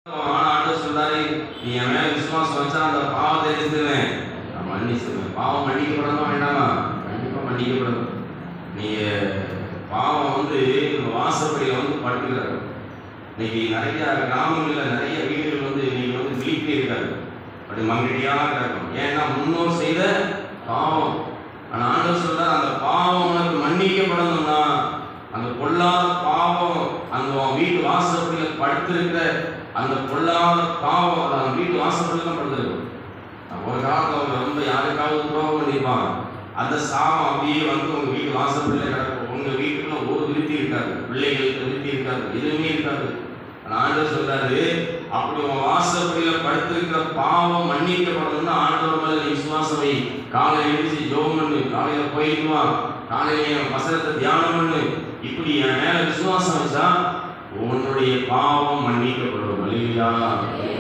ஆண்டவர் சொல்றாரு, நீ என் மேல விசுவாசம் வச்சா அந்த பாவத்தை எதிர்த்துவேன், நான் மன்னிச்சுவேன். பாவம் மன்னிக்கப்படணும் வேண்டாமா? கண்டிப்பா மன்னிக்கப்படணும். நீங்க பாவம் வாசப்படியில படுத்துக்கிறாரு. இன்னைக்கு நிறைய கிராமங்கள்ல நிறைய வீடுகள் நீங்க விழிப்பே இருக்காது, அப்படி மங்கிடியாக கிடக்கும். ஏன்னா முன்னோர் செய்த பாவம். ஆனா ஆண்டவர் சொல்றாரு, அந்த பாவம் உனக்கு மன்னிக்கப்படணும்னா அந்த பொல்லாத பாவம் அந்த வீட்டு வாசப்படியில படுத்திருக்கிற அந்த பொல்லாத பாவம் அந்த வீட்டு வாசப்படியில தான் படுத்திருக்கும். ஒரு காலத்தில் அவங்க ரொம்ப யாருக்காவது துரோகம் பண்ணியிருப்பாங்க, அந்த சாபம் அப்படியே உங்க வீட்டு வாசப்படியில கிடக்கும். உங்க வீட்டுக்குள்ள ஒரு விருத்தி இருக்காது, பிள்ளைகளுக்கு விருத்தி இருக்காது, எதுவுமே இருக்காது. ஆண்டவர் சொல்றாரு, அப்படி உன் வாசப்படியில படுத்திருக்கிற பாவம் மன்னிக்கப்படணும்னா ஆண்டவர் மேல விசுவாசம் வை. காலையில எழுந்து ஜெபம் பண்ணு, காலையில போயிட்டு வா, காலையில வசனத்தை தியானம் பண்ணு. இப்படி என் மேல விசுவாசம் வச்சா உன்னுடைய பாவம் மன்னிக்கப்படும். அல்லேலூயா.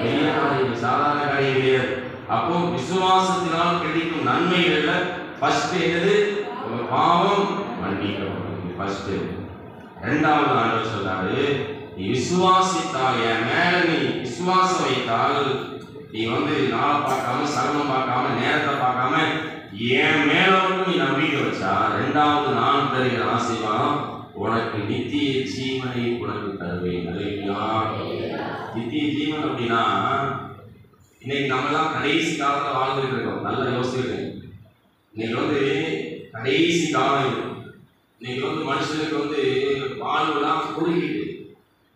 பெரிய காரியம், சாதாரண காரியம் கிடையாது. அப்போ விசுவாசத்தினால் கிடைக்கும் நன்மைகள்ல ஃபர்ஸ்ட் என்னது? உங்க பாவம் மன்னிக்கப்படும். ஃபர்ஸ்ட். இரண்டாவது ஆண்டவர் சொல்றாரு, நீ விசுவாசித்தால், என் மேல நீ விசுவாசம் வைத்தால், நீ நாளை பார்க்காம சர்மம் பார்க்காம நேரத்தை பார்க்காம என் மேல நீ நம்பிக்கை வச்சா, இரண்டாவது நான் தருகிற ஆசீர்வாதம் உனக்கு நித்திய ஜீவனை உனக்கு தருவேன். நித்திய ஜீவன் அப்படின்னா இன்னைக்கு நம்ம எல்லாம் கடைசி காலத்துல வாழ்ந்துட்டு இருக்கோம். நல்லா யோசிக்கிறேன். இன்னைக்கு கடைசி காலம். இன்னைக்கு மனுஷனுக்கு வாழ்வுலாம் குறுகிட்டு.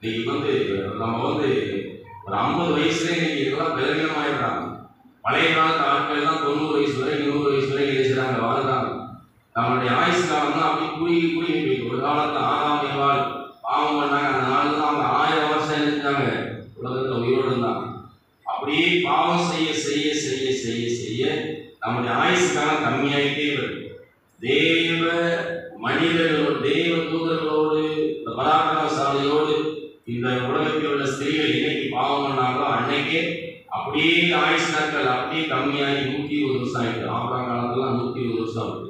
இன்னைக்கு நம்ம ஒரு 50 வயசுல இன்னைக்கு இதெல்லாம் பலவீனமாயிடுறாங்க. பழைய காலத்து ஆட்கள் எல்லாம் 90 வயசு வரை 100 வயசு வரை இருக்கிறாங்க, வாழ்றாங்க. நம்மளுடைய ஆயுசு காலம் தான் அப்படி குறுகி போயிருக்கு. ஒரு காலத்துல ஆறாம் ஏவாள் பாவம் பண்ணாங்க, அந்த நாள் தான் அவங்க 1000 வருஷம் இருந்தாங்க, உலகத்துல உயிரோடு இருந்தாங்க. அப்படியே பாவம் செய்ய செய்ய செய்ய செய்ய செய்ய நம்முடைய ஆயுசு காலம் கம்மியாயிட்டே வருது. தேவ மனிதர்களோடு, தேவ தூதர்களோடு, இந்த பராக்கிரமசாலியோடு இந்த உலகத்தில் உள்ள ஸ்திரீகள் இன்னைக்கு பாவம் பண்ணாங்களோ அன்னைக்கே அப்படியே ஆயுசு நாட்கள் அப்படியே கம்மியாகி 120 வருஷம் ஆயிடுது. ஆபராம் காலத்துல 120 வருஷம் ஆகுது.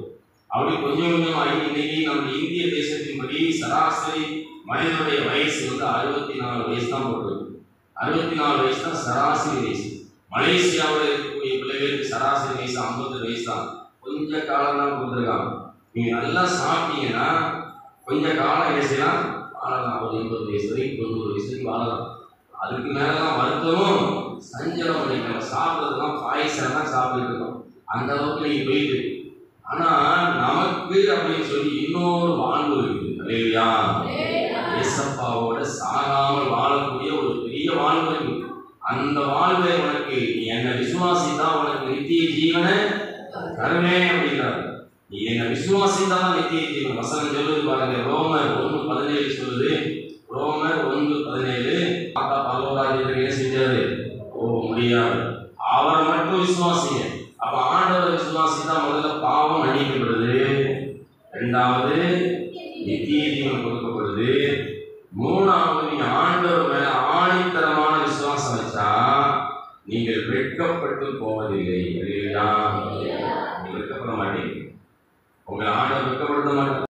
அப்படி கொஞ்சம் கொஞ்சம் ஆகி இன்னைக்கு நம்ம இந்திய தேசத்தின்படி சராசரி மனிதனுடைய வயசு 64 வயசு தான் போட்டுருக்கு. 64 வயசு தான் சராசரி வயசு. மலேசியாவில் இருக்கக்கூடிய பிள்ளைகளுக்கு சராசரி வயசு 50 வயசு தான். கொஞ்ச காலம் தான் கொடுத்துருக்காங்க. நீங்க நல்லா சாப்பிட்டீங்கன்னா கொஞ்ச காலம் என்ன செய்யலாம், வாழலாம். ஒரு 80 வயசு வரைக்கும் 90 வயசு வரைக்கும் வாழலாம். அதுக்கு மேலாம் வருத்தமும் சஞ்சலம் பண்ணிக்கலாம். சாப்பிட்றதுலாம் பாயசம் தான் சாப்பிட்டு இருக்கோம், அந்த அளவுக்கு நீங்க போயிட்டு. ஆனா நமக்கு அப்படின்னு சொல்லி இன்னொரு வாழ்வு இருக்கு. அல்லேலூயா. இயேசப்பாவோட சாகாமல் வாழக்கூடிய ஒரு பெரிய வாழ்வு இருக்கு. அந்த வாழ்வை உனக்கு நீ என்னை விசுவாசித்தா உனக்கு நித்திய ஜீவனை தருவேன் அப்படிங்கிறார். நீ என்னை விசுவாசித்தான் நித்திய ஜீவன். வசனம் சொல்லுது பாருங்க, ரோமர் 1:17 சொல்லுது. ரோமர் 1:17 பரலோகராஜ்யத்துக்கு என்ன செஞ்சாரு? முடியாது. அவரை மட்டும் விசுவாசிங்க. அப்ப ஆண்டவரை விசுவாசித்தா முதல்ல பாவம் மன்னிக்கப்படுது, இரண்டாவது நித்திய ஜீவன் கொடுக்கப்படுது, மூணாவது நீங்க ஆண்டவர் மேல ஆணித்தரமான விசுவாசம் வச்சா நீங்கள் வெட்கப்பட்டு போவதில்லை. வெட்கப்பட மாட்டீங்க. உங்களை ஆண்டவர் வெட்கப்படுத்த மாட்டார்.